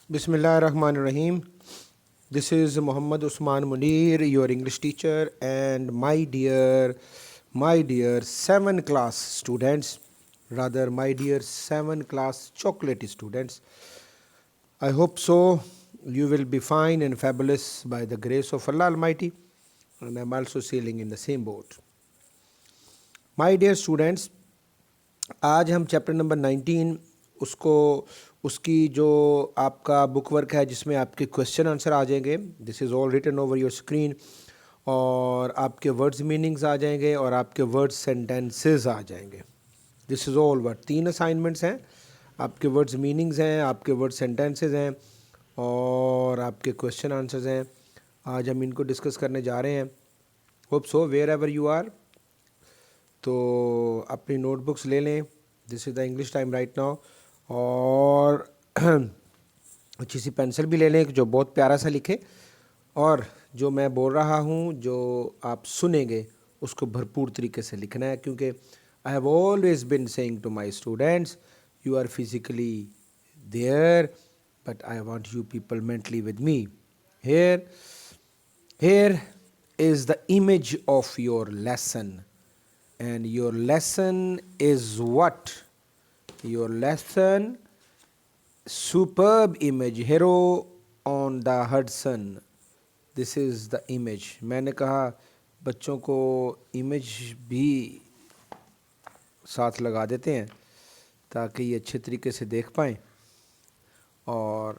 Bismillahirrahmanirrahim. This is Muhammad Usman Munir, your English teacher, and my dear 7 class students, rather my dear 7 class chocolate students. I hope so. You will be fine and fabulous by the grace of Allah Almighty, and I'm also sailing in the same boat. My dear students, آج ہم chapter number 19 اس کی جو آپ کا بک work ہے جس میں آپ کے کویسچن آنسر آ جائیں گے. دس از آل ریٹن اوور یور اسکرین, اور آپ کے ورڈز میننگز آ جائیں گے اور آپ کے ورڈ سینٹینسز آ جائیں گے. دس از آل ورڈ 3 اسائنمنٹس ہیں. آپ کے ورڈز میننگز ہیں, آپ کے ورڈ سینٹینسز ہیں, اور آپ کے کویسچن آنسرز ہیں. آج ہم ان کو ڈسکس کرنے جا رہے ہیں. Hope so wherever you are, تو اپنی نوٹ بکس لے لیں. This is the English time right now, اور اچھی سی پینسل بھی لے لیں جو بہت پیارا سا لکھے, اور جو میں بول رہا ہوں جو آپ سنیں گے اس کو بھرپور طریقے سے لکھنا ہے, کیونکہ I have always been saying to my students you are physically there but I want you people mentally with me. Here is the image of your lesson. And your lesson is what? Your lesson, superb image, hero on the Hudson. This is the image. میں نے کہا بچوں کو image بھی ساتھ لگا دیتے ہیں تاکہ یہ اچھے طریقے سے دیکھ پائیں, اور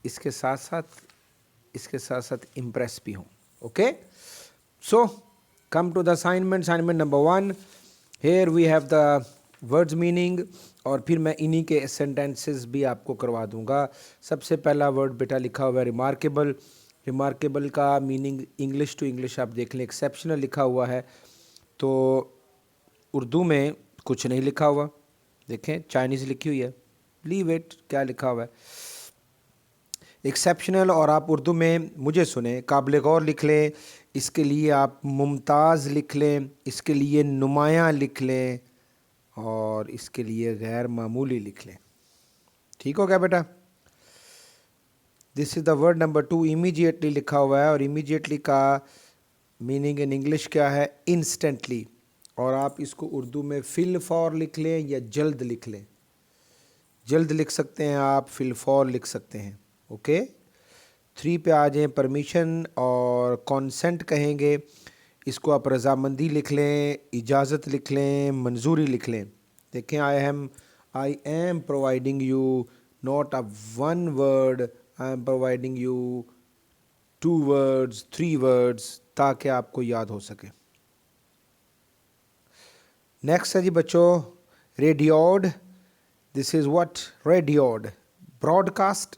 اس کے ساتھ ساتھ امپریس بھی ہوں. Okay, so come to the assignment number 1. Here we have the words meaning, اور پھر میں انہی کے sentences بھی آپ کو کروا دوں گا. سب سے پہلا ورڈ بیٹا لکھا ہوا ہے ریمارکیبل. ریمارکیبل کا میننگ انگلش ٹو انگلش آپ دیکھ لیں, ایکسیپشنل لکھا ہوا ہے, تو اردو میں کچھ نہیں لکھا ہوا. دیکھیں چائنیز لکھی ہوئی ہے, لیو اٹ, کیا لکھا ہوا ہے ایکسیپشنل. اور آپ اردو میں مجھے سنیں, قابل غور لکھ لیں, اس کے لیے آپ ممتاز لکھ لیں, اس کے لیے نمایاں لکھ لیں, اور اس کے لیے غیر معمولی لکھ لیں. ٹھیک ہو گیا بیٹا؟ دس is the word number 2. Immediately لکھا ہوا ہے, اور امیجیٹلی کا میننگ ان انگلش کیا ہے؟ انسٹنٹلی. اور آپ اس کو اردو میں فی الفور لکھ لیں یا جلد لکھ لیں. جلد لکھ سکتے ہیں آپ, فی الفور لکھ سکتے ہیں. اوکے, 3 پہ آ جائیں. پرمیشن اور کانسنٹ کہیں گے, اس کو آپ رضامندی لکھ لیں, اجازت لکھ لیں, منظوری لکھ لیں. دیکھیں I am providing you not a 1 word, I am providing you 2 words 3 words تاکہ آپ کو یاد ہو سکے. نیکسٹ ہے جی بچوں ریڈیوڈ. دس از واٹ ریڈیوڈ, براڈ کاسٹ.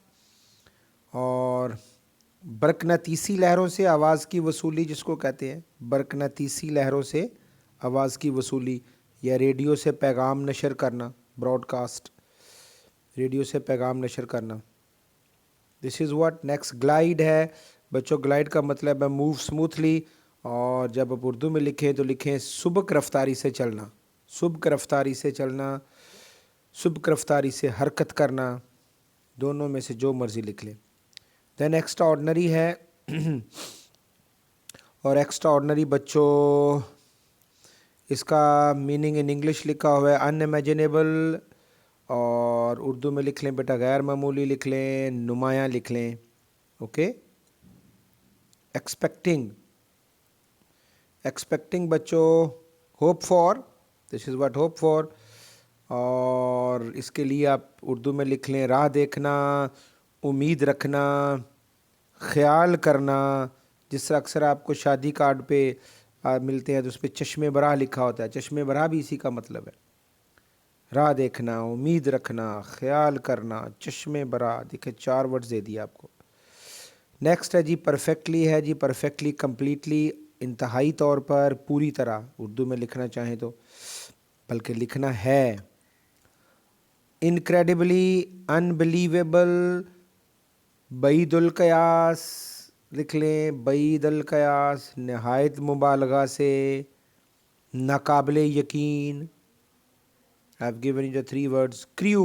اور برقناطیسی لہروں سے آواز کی وصولی جس کو کہتے ہیں, برقناطیسی لہروں سے آواز کی وصولی یا ریڈیو سے پیغام نشر کرنا, براڈ کاسٹ, ریڈیو سے پیغام نشر کرنا. دس از واٹ. نیکسٹ گلائیڈ ہے بچوں. گلائیڈ کا مطلب ہے موو اسموتھلی, اور جب آپ اردو میں لکھیں تو لکھیں سبک رفتاری سے چلنا, سبک رفتاری سے چلنا, سبک رفتاری سے حرکت کرنا, دونوں میں سے جو مرضی لکھ لیں. دین ایکسٹرا آرڈنری ہے, اور ایکسٹرا آرڈنری بچوں اس کا میننگ ان انگلش لکھا ہوا ہے ان امیجنیبل, اور اردو میں لکھ لیں بیٹا غیر معمولی لکھ لیں, نمایاں لکھ لیں. Okay, expecting. ایکسپیکٹنگ بچوں hope for. This is what hope for, اور اس کے لیے آپ اردو میں لکھ لیں راہ دیکھنا, امید رکھنا, خیال کرنا. جس طرح اکثر آپ کو شادی کارڈ پہ ملتے ہیں تو اس پہ چشم برا لکھا ہوتا ہے, چشم برا بھی اسی کا مطلب ہے. راہ دیکھنا, امید رکھنا, خیال کرنا, چشم برا. دیکھیں 4 ورڈز دے دیا آپ کو. نیکسٹ ہے جی پرفیکٹلی ہے جی. پرفیکٹلی کمپلیٹلی, انتہائی طور پر, پوری طرح اردو میں لکھنا چاہیں تو, بلکہ لکھنا ہے. انکریڈبلی, انبلیویبل, بعید القیاس لکھ لیں, بعید القیاس, نہایت مبالغہ سے, ناقابل یقین. I've given you the 3 words. Crew.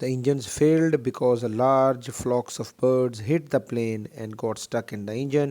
The engines failed because a large flocks of birds hit the plane and got stuck in the engine.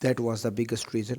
That was the biggest reason,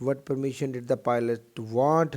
What permission did the pilot want.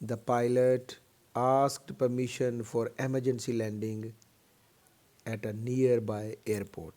The pilot asked permission for emergency landing at a nearby airport.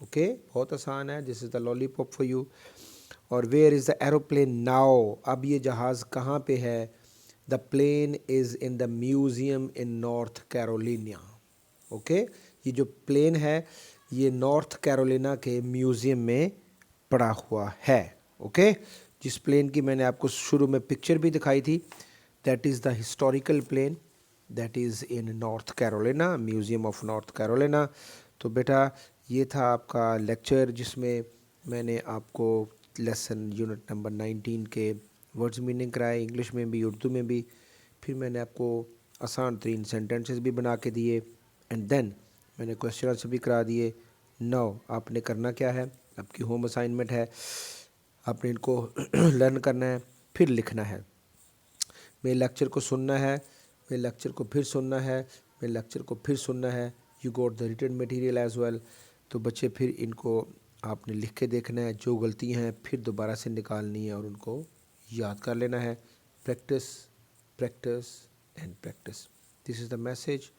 Okay بہت آسان ہے. This is the lollipop for you. اور where is the aeroplane now, اب یہ جہاز کہاں پہ ہے؟ The plane is in the museum in North Carolina. Okay, یہ جو پلین ہے یہ نارتھ کیرولینا کے میوزیم میں پڑا ہوا ہے. اوکے, جس پلین کی میں نے آپ کو شروع میں پکچر بھی دکھائی تھی, that is the historical plane that is in North Carolina, museum of North Carolina. تو بیٹا یہ تھا آپ کا لیکچر جس میں میں نے آپ کو لیسن یونٹ نمبر 19 کے ورڈز میننگ کرائے, انگلش میں بھی اردو میں بھی. پھر میں نے آپ کو آسان ترین سینٹنسز بھی بنا کے دیے, اینڈ دین میں نے کویسچن آنسر بھی کرا دیے. نو آپ نے کرنا کیا ہے, آپ کی ہوم اسائنمنٹ ہے, آپ نے ان کو لرن کرنا ہے, پھر لکھنا ہے. میرے لیکچر کو سننا ہے, میرے لیکچر کو پھر سننا ہے, میرے لیکچر کو پھر سننا ہے. You got the written material as well. تو بچے پھر ان کو آپ نے لکھ کے دیکھنا ہے, جو غلطی ہیں پھر دوبارہ سے نکالنی ہے اور ان کو یاد کر لینا ہے. Practice practice and practice, this is the message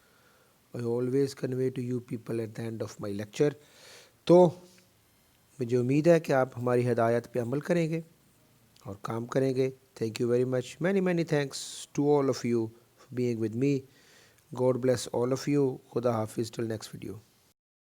I always convey to you people at the end of my lecture. تو مجھے امید ہے کہ آپ ہماری ہدایت پہ عمل کریں گے اور کام کریں گے. Thank you very much. Many thanks to all of you for being with me. God bless all of you. خدا حافظ. Till next video.